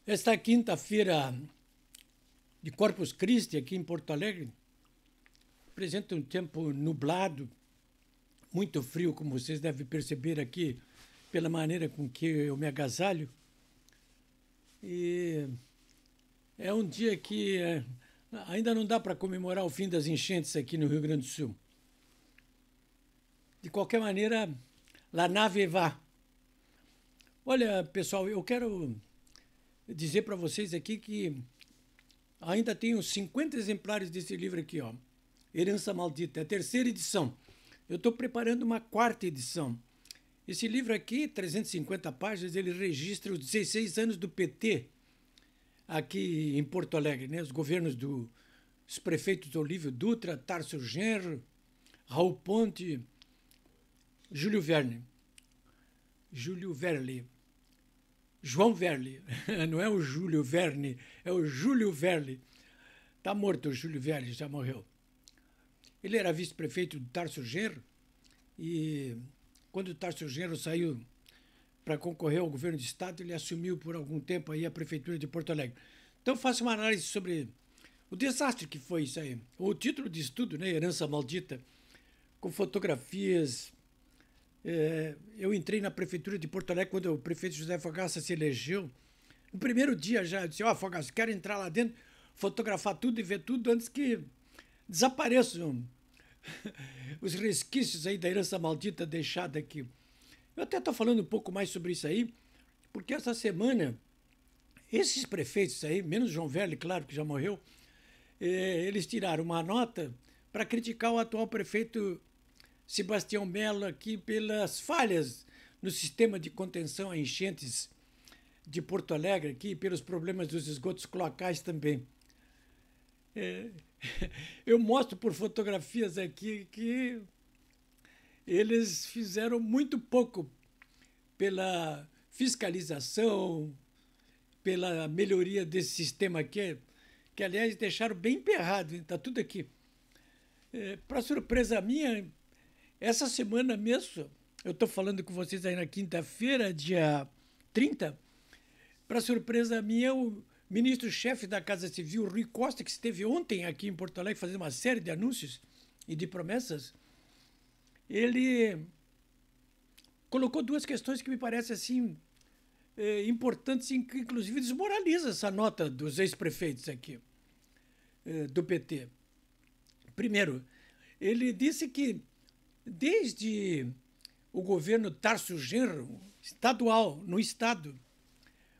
Esta quinta-feira de Corpus Christi, aqui em Porto Alegre, apresenta um tempo nublado, muito frio, como vocês devem perceber aqui, pela maneira com que eu me agasalho. E é um dia que ainda não dá para comemorar o fim das enchentes aqui no Rio Grande do Sul. De qualquer maneira, la nave va. Olha, pessoal, eu quero dizer para vocês aqui que ainda tenho 50 exemplares desse livro aqui, ó, Herança Maldita, é a terceira edição. Eu estou preparando uma quarta edição. Esse livro aqui, 350 páginas, ele registra os 16 anos do PT aqui em Porto Alegre, né? Os governos dos prefeitos Olívio Dutra, Tarso Genro, Raul Ponte, Júlio Verne. João Verli, não é o Júlio Verne, é o Júlio Verli. Está morto o Júlio Verli, já morreu. Ele era vice-prefeito do Tarso Genro e quando o Tarso Genro saiu para concorrer ao governo de estado, ele assumiu por algum tempo aí a prefeitura de Porto Alegre. Então faço uma análise sobre o desastre que foi isso aí. O título de estudo, né, Herança Maldita, com fotografias. Eu entrei na prefeitura de Porto Alegre quando o prefeito José Fogaça se elegeu. No primeiro dia já, eu disse, Fogaça, quero entrar lá dentro, fotografar tudo e ver tudo antes que desapareçam os resquícios aí da herança maldita deixada aqui. Eu até estou falando um pouco mais sobre isso aí, porque essa semana, esses prefeitos aí, menos João Velho, claro que já morreu, eles tiraram uma nota para criticar o atual prefeito Sebastião Melo aqui pelas falhas no sistema de contenção a enchentes de Porto Alegre, aqui pelos problemas dos esgotos cloacais também. Eu mostro por fotografias aqui que eles fizeram muito pouco pela fiscalização, pela melhoria desse sistema aqui, que aliás deixaram bem emperrado, está tudo aqui. Para surpresa minha, essa semana mesmo, eu estou falando com vocês aí na quinta-feira, dia 30, para surpresa minha, o ministro-chefe da Casa Civil, Rui Costa, que esteve ontem aqui em Porto Alegre fazendo uma série de anúncios e de promessas, ele colocou duas questões que me parecem assim importantes e que inclusive desmoraliza essa nota dos ex-prefeitos aqui do PT. Primeiro, ele disse que desde o governo Tarso Genro, estadual, no estado,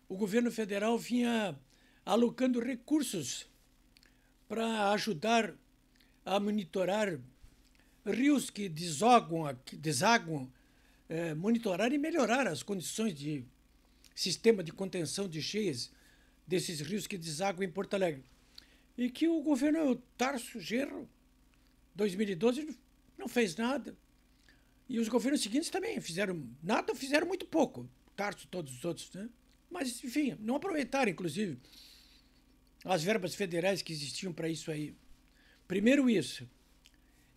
o governo federal vinha alocando recursos para ajudar a monitorar rios que desaguam, monitorar e melhorar as condições de sistema de contenção de cheias desses rios que desaguam em Porto Alegre. E que o governo Tarso Genro, 2012, não fez nada. E os governos seguintes também fizeram nada, fizeram muito pouco. Tarso, todos os outros, né? Mas, enfim, não aproveitaram, inclusive, as verbas federais que existiam para isso aí. Primeiro isso.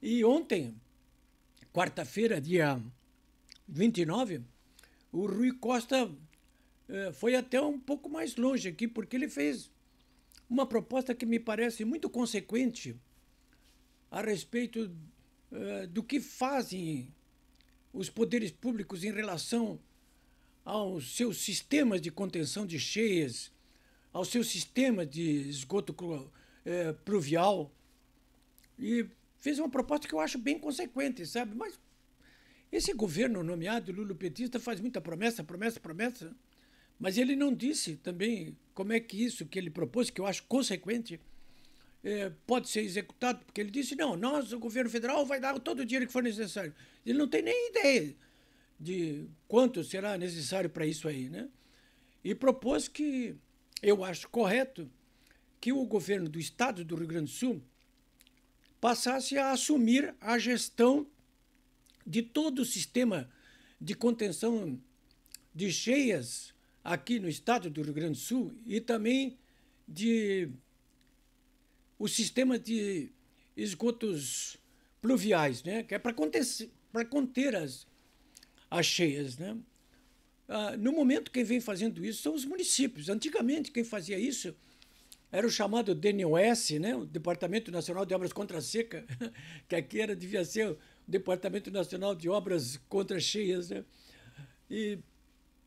E ontem, quarta-feira, dia 29, o Rui Costa foi até um pouco mais longe aqui, porque ele fez uma proposta que me parece muito consequente a respeito do que fazem os poderes públicos em relação aos seus sistemas de contenção de cheias, ao seu sistema de esgoto pluvial. E fez uma proposta que eu acho bem consequente, sabe? Mas esse governo nomeado lulopetista faz muita promessa, mas ele não disse também como é que isso que ele propôs, que eu acho consequente, pode ser executado, porque ele disse, não, nós, o governo federal, vai dar todo o dinheiro que for necessário. Ele não tem nem ideia de quanto será necessário para isso aí, né? E propôs que, eu acho correto, que o governo do estado do Rio Grande do Sul passasse a assumir a gestão de todo o sistema de contenção de cheias aqui no estado do Rio Grande do Sul e também o sistema de esgotos pluviais, né? Que é para conter as cheias, né? no momento, quem vem fazendo isso são os municípios. Antigamente, quem fazia isso era o chamado DNOS, né? O Departamento Nacional de Obras Contra a Seca, que aqui devia ser o Departamento Nacional de Obras Contra Cheias, né? E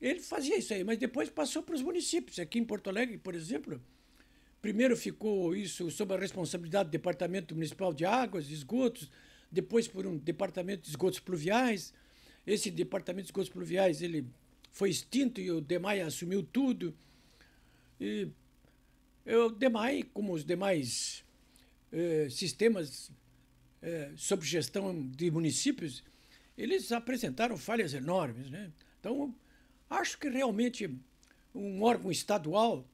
ele fazia isso aí, mas depois passou para os municípios. Aqui em Porto Alegre, por exemplo, primeiro ficou isso sob a responsabilidade do Departamento Municipal de Águas e Esgotos, depois por um Departamento de Esgotos Pluviais. Esse Departamento de Esgotos Pluviais ele foi extinto e o DEMAI assumiu tudo. E o DEMAI, como os demais sistemas sob gestão de municípios, eles apresentaram falhas enormes, né? Então, acho que realmente um órgão estadual,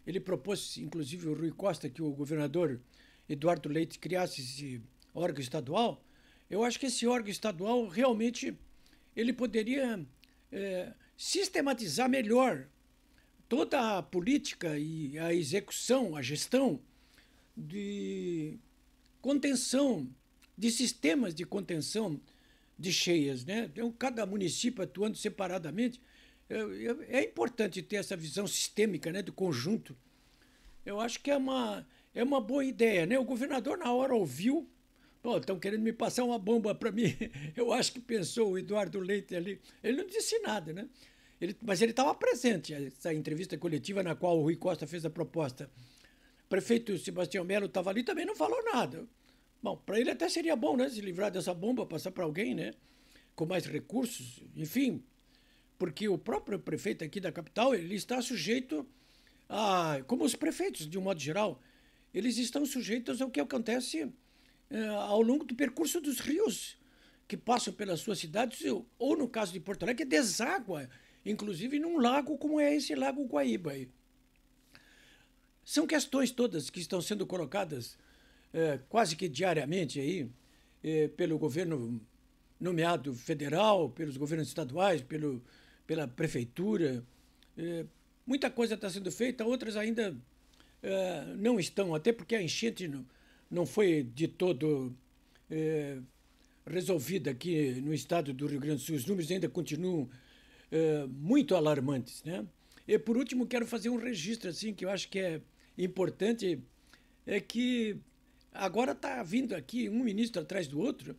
ele propôs, inclusive o Rui Costa, que o governador Eduardo Leite criasse esse órgão estadual. Eu acho que esse órgão estadual realmente ele poderia sistematizar melhor toda a política e a execução, a gestão de contenção, de sistemas de contenção de cheias, né? Então, cada município atuando separadamente. É importante ter essa visão sistêmica, né, do conjunto. Eu acho que é uma boa ideia, né? O governador, na hora, ouviu. Pô, estão querendo me passar uma bomba para mim. Eu acho que pensou o Eduardo Leite ali. Ele não disse nada, né? Mas ele estava presente, essa entrevista coletiva na qual o Rui Costa fez a proposta. O prefeito Sebastião Melo estava ali, também não falou nada. Bom, para ele até seria bom, né, se livrar dessa bomba, passar para alguém, né, com mais recursos, enfim, porque o próprio prefeito aqui da capital, ele está sujeito como os prefeitos, de um modo geral, eles estão sujeitos ao que acontece ao longo do percurso dos rios que passam pelas suas cidades, ou no caso de Porto Alegre, que deságua, inclusive num lago como é esse Lago Guaíba aí. São questões todas que estão sendo colocadas quase que diariamente aí, pelo governo nomeado federal, pelos governos estaduais, pela prefeitura. Muita coisa está sendo feita, outras ainda não estão, até porque a enchente não foi de todo resolvida aqui no estado do Rio Grande do Sul. Os números ainda continuam muito alarmantes, né? E, por último, quero fazer um registro assim, que eu acho que é importante, é que agora está vindo aqui um ministro atrás do outro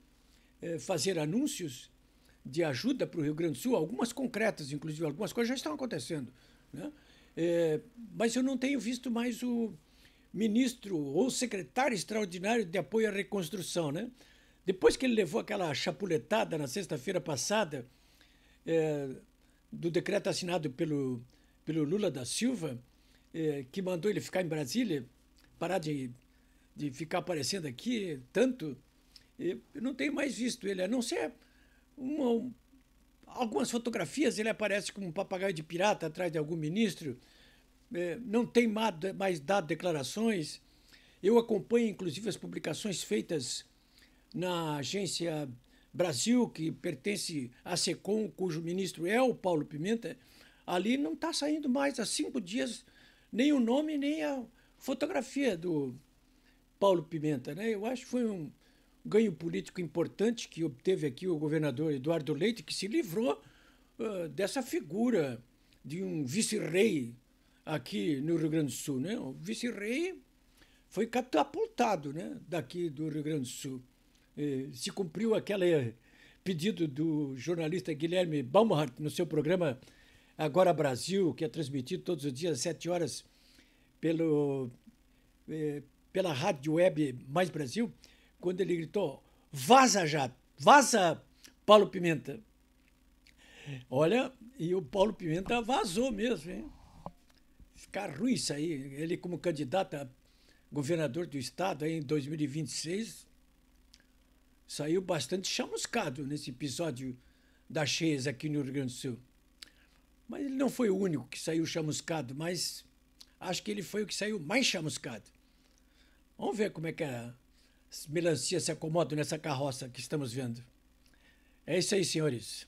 fazer anúncios de ajuda para o Rio Grande do Sul, algumas concretas, inclusive, algumas coisas já estão acontecendo, né? Mas eu não tenho visto mais o ministro ou secretário extraordinário de apoio à reconstrução, né? Depois que ele levou aquela chapuletada na sexta-feira passada do decreto assinado pelo Lula da Silva, que mandou ele ficar em Brasília, parar de ficar aparecendo aqui tanto, eu não tenho mais visto ele, a não ser algumas fotografias, ele aparece como um papagaio de pirata atrás de algum ministro, não tem mais dado declarações. Eu acompanho, inclusive, as publicações feitas na Agência Brasil, que pertence à SECOM, cujo ministro é o Paulo Pimenta. Ali não está saindo mais há 5 dias nem o nome, nem a fotografia do Paulo Pimenta, né? Eu acho que foi um ganho político importante que obteve aqui o governador Eduardo Leite, que se livrou dessa figura de um vice-rei aqui no Rio Grande do Sul, né? O vice-rei foi catapultado, né, daqui do Rio Grande do Sul. Se cumpriu aquele pedido do jornalista Guilherme Baumhart no seu programa Agora Brasil, que é transmitido todos os dias às 7 horas pela rádio web Mais Brasil, quando ele gritou: vaza já, vaza, Paulo Pimenta. Olha, e o Paulo Pimenta vazou mesmo, hein? Ficar ruim isso aí. Ele, como candidato a governador do estado aí em 2026, saiu bastante chamuscado nesse episódio das cheias aqui no Rio Grande do Sul. Mas ele não foi o único que saiu chamuscado, mas acho que ele foi o que saiu mais chamuscado. Vamos ver como é que as melancias se acomodam nessa carroça que estamos vendo. É isso aí, senhores.